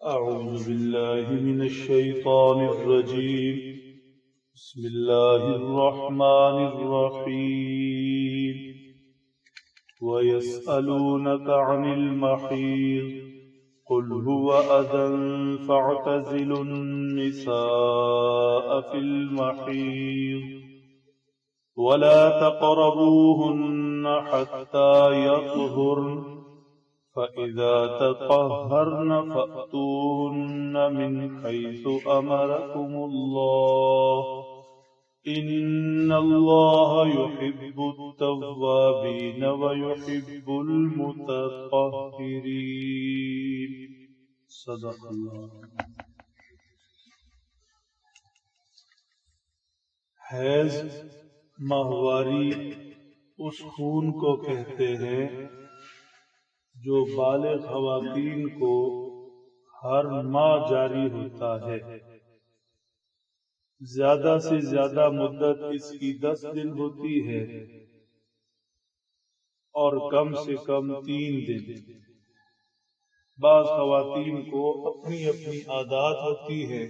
أعوذ بالله من الشيطان الرجيم. بسم الله الرحمن الرحيم. ويسألونك عن المحيض قل هو أذى فاعتزلوا النساء في المحيض ولا تقربوهن حتى يطهرن فإذا تطهرن فأتوهن من حيث أمركم الله إن الله يحب التوابين ويحب المتطهرين. صدق اللہ. حیض ماہواری اس خون کو کہتے ہیں جو بالغ خواتین کو ہر ماہ جاری ہوتا ہے. زیادہ سے زیادہ مدت اس کی 10 دن ہوتی ہے اور کم سے کم 3 دن. بعض خواتین کو اپنی اپنی عادات ہوتی ہے،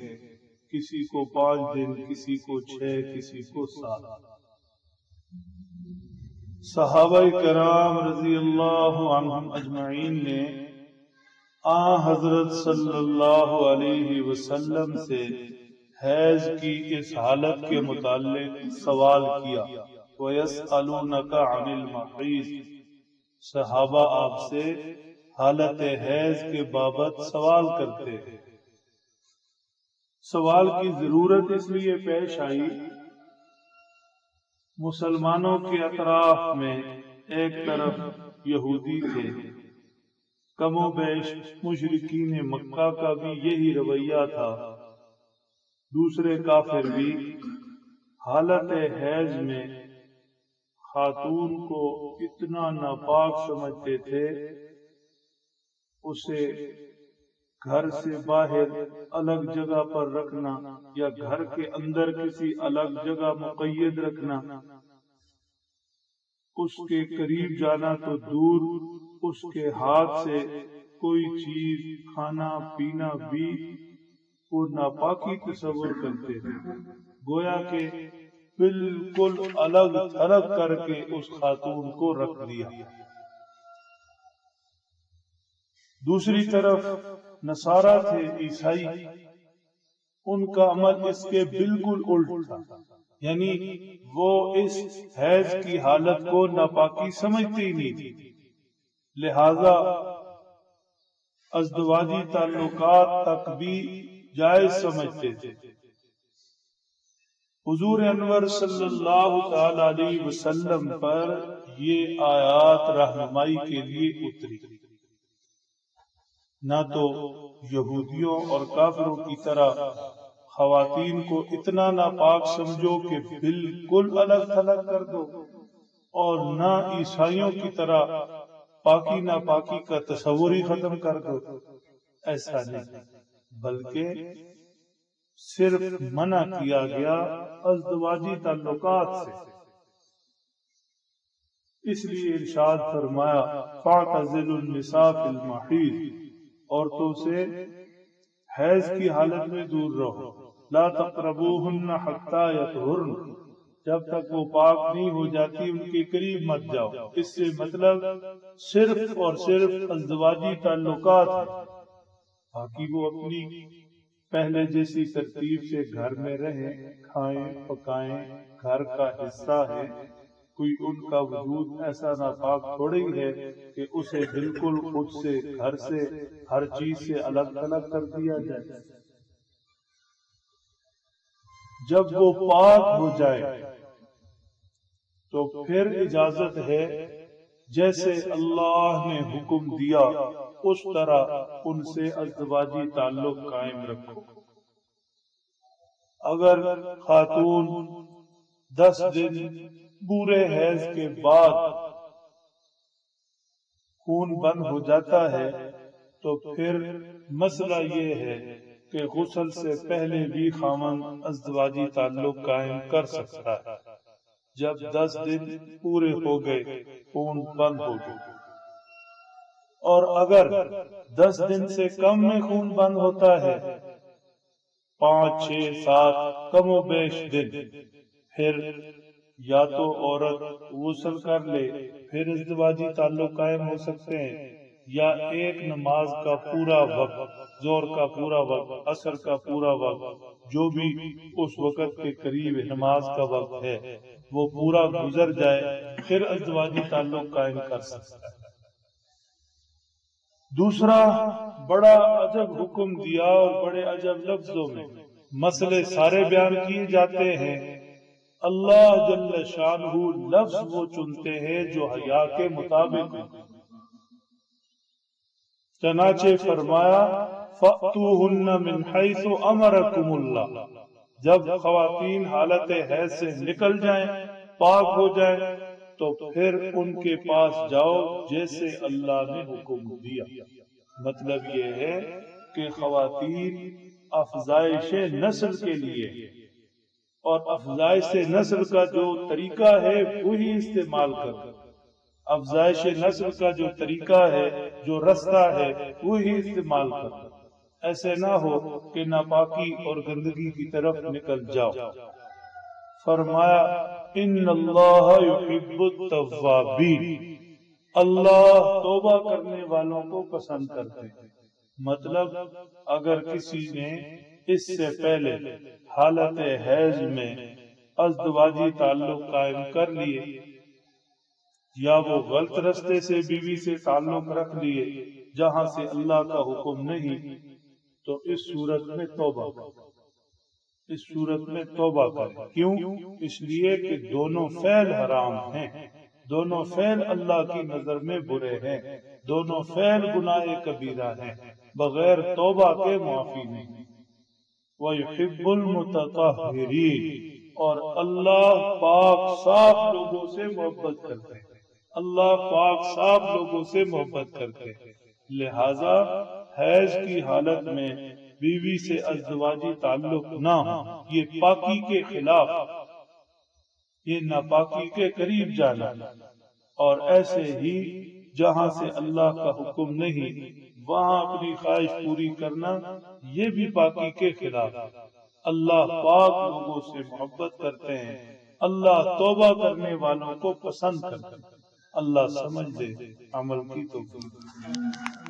کسی کو 5 دن، کسی کو 6، کسی کو 7. صحابہ کرام رضی اللہ عنہم اجمعین نے حضرت صلی اللہ علیہ وسلم سے حیض کی اس حالت کے متعلق سوال کیا. وَيَسْأَلُونَكَ عَنِ الْمَحِيضِ، صحابہ آپ سے حالت حیض کے بابت سوال کرتے ہیں. سوال کی ضرورت اس لیے پیش آئی، مسلمانوں کے اطراف میں ایک طرف یہودی تھے، کم و بیش مشرکین مکہ کا بھی یہی رویہ تھا. دوسرے کافر بھی حالت حیض میں خاتون کو اتنا ناپاک سمجھتے تھے، اسے گھر سے باہر الگ جگہ پر رکھنا یا گھر کے اندر کسی الگ جگہ مقید رکھنا، اس کے قریب جانا تو دور، اس کے ہاتھ سے کوئی چیز کھانا پینا بھی وہ ناپاکی تصور کرتے تھے، گویا کہ بالکل الگ تھلگ کر کے اس خاتون کو رکھ دیا. دوسری طرف نصارہ تھے، عیسائی، ان کا عمل اس کے بالکل الٹ تھا، یعنی وہ اس حیض کی حالت کو ناپاکی سمجھتے ہی نہیں تھے، لہذا ازدواجی تعلقات تک بھی جائز سمجھتے تھے. حضور انور صلی اللہ تعالی علیہ وسلم پر یہ آیات رہنمائی کے لیے اتری. نہ تو یہودیوں اور کافروں کی طرح خواتین کو اتنا ناپاک سمجھو کہ بالکل الگ تھلگ کر دو، اور نہ عیسائیوں کی طرح پاکی ناپاکی کا تصور ہی ختم کر دو. ایسا نہیں، بلکہ صرف منع کیا گیا ازدواجی تعلقات سے. اس لیے ارشاد فرمایا فَاعْتَزِلُوا النِّسَاءَ فِي الْمَحِيضِ، عورتوں سے حیض کی حالت میں دور رہو. لا تقربوہن حتی یطہرن، جب تک وہ پاک نہیں ہو جاتی ان کے قریب مت جاؤ. اس سے مطلب صرف اور صرف ازدواجی تعلقات ہیں، باقی وہ اپنی پہلے جیسی ترتیب سے گھر میں رہیں، کھائیں پکائیں، گھر کا حصہ ہے. کوئی ان کا وجود ایسا ناپاک تھوڑی ہے کہ اسے بالکل خود سے گھر سے ہر چیز سے الگ تھلگ کر دیا جائے. جب وہ پاک ہو جائے تو پھر اجازت ہے جیسے اللہ نے حکم دیا اس طرح ان سے ازدواجی تعلق قائم رکھو. اگر خاتون 10 دن پورے حیض کے بعد خون بند ہو جاتا ہے تو پھر مسئلہ یہ ہے کہ غسل سے پہلے بھی خاوند ازدواجی تعلق قائم کر سکتا ہے. جب 10 دن پورے ہو گئے خون بند ہو گئے. اور اگر 10 دن سے کم میں خون بند ہوتا ہے، 5 6 7 کم و بیش دن، پھر یا تو عورت غسل کر لے، پھر ازدواجی تعلق قائم ہو سکتے ہیں، یا ایک نماز کا پورا وقت، ظہر کا پورا وقت، عصر کا پورا وقت، جو بھی اس وقت کے قریب نماز کا وقت ہے وہ پورا گزر جائے، پھر ازدواجی تعلق قائم کر سکتا ہے۔ دوسرا بڑا عجب حکم دیا اور بڑے عجب لفظوں میں، مسئلے سارے بیان کیے جاتے ہیں، اللہ جل شانہ لفظ وہ چنتے ہیں جو حیا کے مطابق ہو۔ چنانچہ فرمایا فَأْتُوهُنَّ مِنْ حَيْثُ أَمَرَكُمُ اللَّهُ، جب خواتین حالت حیض سے نکل جائیں، پاک ہو جائیں، تو پھر ان کے پاس جاؤ جیسے اللہ نے حکم دیا۔ مطلب یہ ہے کہ خواتین افزائش نسل کے لیے اور افزائش نسل کا جو طریقہ ہے وہی استعمال کرو، افزائش نسل کا جو طریقہ ہے، جو رستہ ہے وہی استعمال کرو، ایسے نہ ہو کہ ناپاکی اور گندگی کی طرف نکل جاؤ۔ فرمایا ان اللہ یحب التوابین، اللہ توبہ کرنے والوں کو پسند کرتے ہیں۔ مطلب اگر کسی نے اس سے پہلے حالت حیض میں ازدواجی تعلق قائم کر لیے، یا وہ غلط رستے سے بیوی سے تعلق رکھ لیے جہاں سے اللہ کا حکم نہیں، تو اس صورت میں توبہ کرے، اس صورت میں توبہ کرے۔ کیوں؟ اس لیے کہ دونوں فعل حرام ہیں، دونوں فعل اللہ کی نظر میں برے ہیں، دونوں فعل گناہ کبیرہ ہیں، بغیر توبہ کے معافی نہیں۔ وَيُحِبُّ الْمُتَطَهِّرِينَ، اور اللہ پاک صاف لوگوں سے محبت کرتے ہیں، اللہ پاک صاف لوگوں سے محبت کرتے ہیں۔ لہذا حیض کی حالت میں بیوی سے ازدواجی تعلق نہ ہو، یہ پاکی کے خلاف، یہ ناپاکی کے قریب جانا، اور ایسے ہی جہاں سے اللہ کا حکم نہیں وہاں اپنی خواہش پوری کرنا، یہ بھی پاکی کے خلاف۔ اللہ پاک لوگوں سے محبت کرتے ہیں، اللہ توبہ کرنے والوں کو پسند کرتے ہیں۔ اللہ سمجھ دے، عمل کی توفیق۔